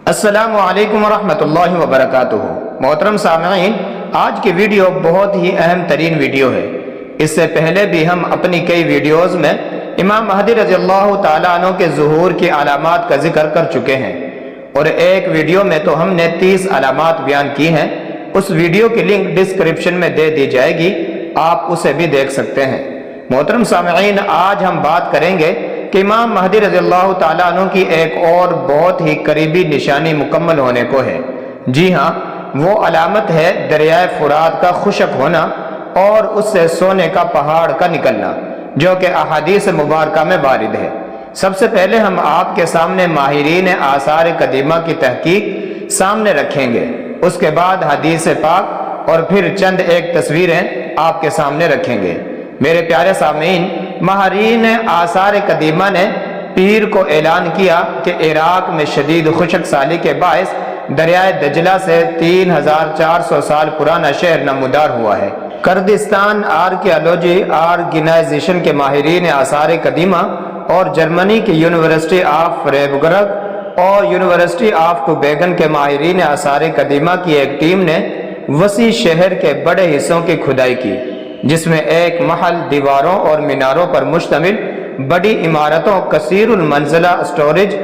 السلام علیکم ورحمۃ اللہ وبرکاتہ۔ محترم سامعین، آج کی ویڈیو بہت ہی اہم ترین ویڈیو ہے۔ اس سے پہلے بھی ہم اپنی کئی ویڈیوز میں امام مہدی رضی اللہ تعالیٰ عنہ کے ظہور کی علامات کا ذکر کر چکے ہیں، اور ایک ویڈیو میں تو ہم نے 30 علامات بیان کی ہیں۔ اس ویڈیو کی لنک ڈسکرپشن میں دے دی جائے گی، آپ اسے بھی دیکھ سکتے ہیں۔ محترم سامعین، آج ہم بات کریں گے کہ امام مہدی رضی اللہ تعالیٰ عنہ کی ایک اور بہت ہی قریبی نشانی مکمل ہونے کو ہے۔ جی ہاں، وہ علامت ہے دریائے فرات کا خشک ہونا اور اس سے سونے کا پہاڑ کا نکلنا، جو کہ احادیث مبارکہ میں وارد ہے۔ سب سے پہلے ہم آپ کے سامنے ماہرین آثار قدیمہ کی تحقیق سامنے رکھیں گے، اس کے بعد حدیث پاک، اور پھر چند ایک تصویریں آپ کے سامنے رکھیں گے۔ میرے پیارے سامعین، ماہرین آثار قدیمہ نے پیر کو اعلان کیا کہ عراق میں شدید خشک سالی کے باعث دریائے دجلہ سے 3400 سال پرانا شہر نمودار ہوا ہے۔ کردستان آرکیالوجی آرگنائزیشن کے ماہرین آثار قدیمہ اور جرمنی کی یونیورسٹی آف فریبرگ اور یونیورسٹی آف ٹوبیگن کے ماہرین آثار قدیمہ کی ایک ٹیم نے وسیع شہر کے بڑے حصوں کی کھدائی کی، جس میں ایک محل، دیواروں اور میناروں پر مشتمل بڑی عمارتوں، کثیر المنزلہ اسٹوریج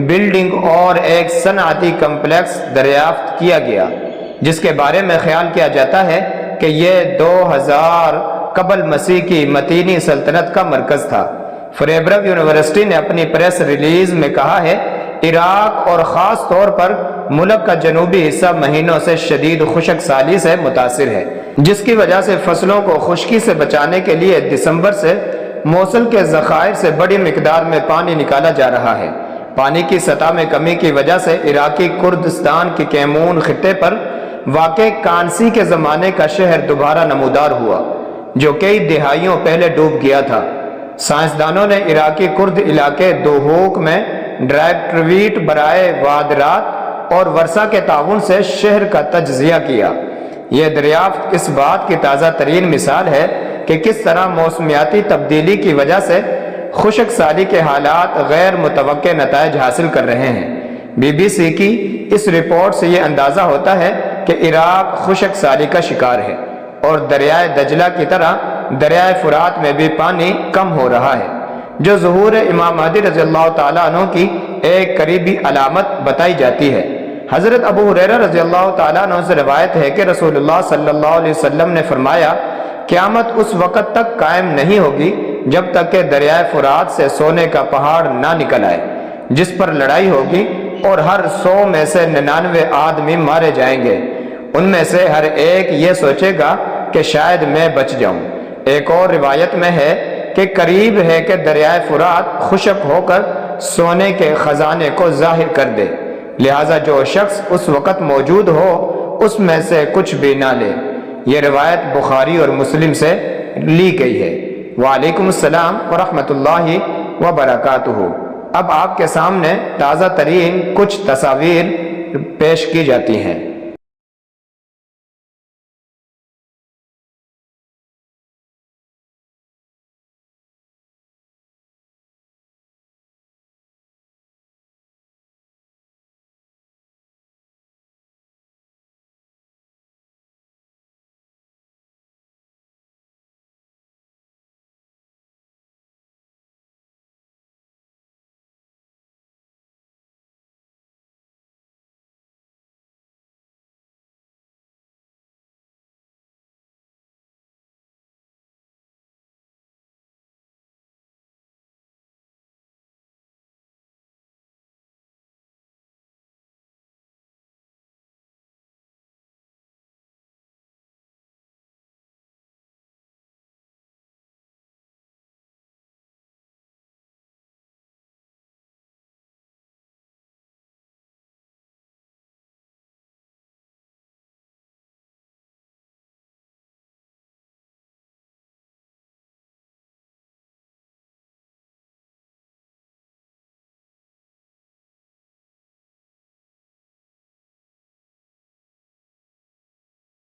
بلڈنگ اور ایک صنعتی کمپلیکس دریافت کیا گیا، جس کے بارے میں خیال کیا جاتا ہے کہ یہ 2000 قبل مسیح کی متینی سلطنت کا مرکز تھا۔ فریبرگ یونیورسٹی نے اپنی پریس ریلیز میں کہا ہے، عراق اور خاص طور پر ملک کا جنوبی حصہ مہینوں سے شدید خشک سالی سے متاثر ہے، جس کی وجہ سے فصلوں کو خشکی سے بچانے کے لیے دسمبر سے موصل کے ذخائر سے بڑی مقدار میں پانی نکالا جا رہا ہے۔ پانی کی سطح میں کمی کی وجہ سے عراقی کردستان کے کیمون خطے پر واقع کانسی کے زمانے کا شہر دوبارہ نمودار ہوا، جو کئی دہائیوں پہلے ڈوب گیا تھا۔ سائنسدانوں نے عراقی کرد علاقے دوہوک میں ڈائریکٹوریٹ برائے وادرات اور ورثہ کے تعاون سے شہر کا تجزیہ کیا۔ یہ دریافت اس بات کی تازہ ترین مثال ہے کہ کس طرح موسمیاتی تبدیلی کی وجہ سے خشک سالی کے حالات غیر متوقع نتائج حاصل کر رہے ہیں۔ بی بی سی کی اس رپورٹ سے یہ اندازہ ہوتا ہے کہ عراق خشک سالی کا شکار ہے، اور دریائے دجلہ کی طرح دریائے فرات میں بھی پانی کم ہو رہا ہے، جو ظہور امام مہدی رضی اللہ تعالیٰ عنہ کی ایک قریبی علامت بتائی جاتی ہے۔ حضرت ابو ہریرہ رضی اللہ تعالیٰ عنہ سے روایت ہے کہ رسول اللہ صلی اللہ علیہ وسلم نے فرمایا، قیامت اس وقت تک قائم نہیں ہوگی جب تک کہ دریائے فرات سے سونے کا پہاڑ نہ نکل آئے، جس پر لڑائی ہوگی اور ہر 100 میں سے 99 آدمی مارے جائیں گے۔ ان میں سے ہر ایک یہ سوچے گا کہ شاید میں بچ جاؤں۔ ایک اور روایت میں ہے کہ قریب ہے کہ دریائے فرات خشک ہو کر سونے کے خزانے کو ظاہر کر دے، لہٰذا جو شخص اس وقت موجود ہو اس میں سے کچھ بھی نہ لے۔ یہ روایت بخاری اور مسلم سے لی گئی ہے۔ وعلیکم السلام ورحمۃ اللہ وبرکاتہ۔ اب آپ کے سامنے تازہ ترین کچھ تصاویر پیش کی جاتی ہیں۔